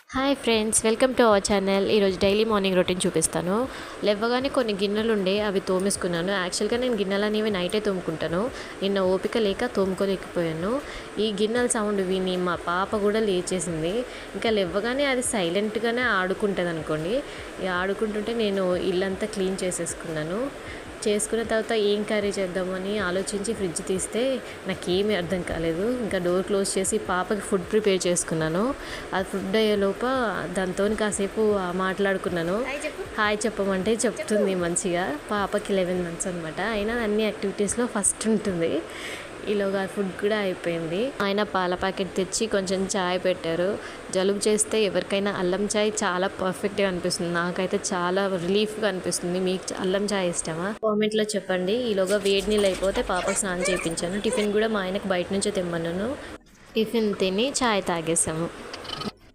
Hi friends, welcome to our channel. ఈరోజు daily morning routine చూపిస్తాను. లేవగానే కొన్ని గిన్నెలు ఉండే అవి తోమేసుకున్నాను. యాక్చువల్గా నేను గిన్నెలు అనేవి నైటే తోముకుంటాను. నిన్న ఓపిక లేక తోముకోలేకపోయాను. ఈ గిన్నెల సౌండ్ విని మా పాప కూడా లేచేసింది. ఇంకా లేవగానే అది సైలెంట్గానే ఆడుకుంటుంది అనుకోండి. ఆడుకుంటుంటే నేను ఇల్లంతా క్లీన్ చేసేసుకున్నాను. చేసుకున్న తర్వాత ఏం కర్రీ చేద్దామని ఆలోచించి ఫ్రిడ్జ్ తీస్తే నాకేమీ అర్థం కాలేదు. ఇంకా డోర్ క్లోజ్ చేసి పాపకి ఫుడ్ ప్రిపేర్ చేసుకున్నాను. అది ఫుడ్ అయ్యేలోప దాంతో కాసేపు మాట్లాడుకున్నాను. హాయ్ చెప్పమంటే చెప్తుంది మంచిగా. పాపకి 11 months అనమాట. అయినా అన్ని యాక్టివిటీస్లో ఫస్ట్ ఉంటుంది. ఈలోగా ఫుడ్ కూడా అయిపోయింది. ఆయన పాల ప్యాకెట్ తెచ్చి కొంచెం చాయ్ పెట్టారు. జలుబు చేస్తే ఎవరికైనా అల్లం చాయ్ చాలా పర్ఫెక్ట్గా అనిపిస్తుంది. నాకైతే చాలా రిలీఫ్గా అనిపిస్తుంది. మీకు అల్లం చాయ్ ఇష్టమా? కామెంట్లో చెప్పండి. ఈలోగా వేడి నీళ్ళు అయిపోతే పాపకు స్నానం చేయించాను. టిఫిన్ కూడా మా ఆయనకు బయట నుంచే తెమ్మన్నాను. టిఫిన్ తిని చాయ్ తాగేసాము.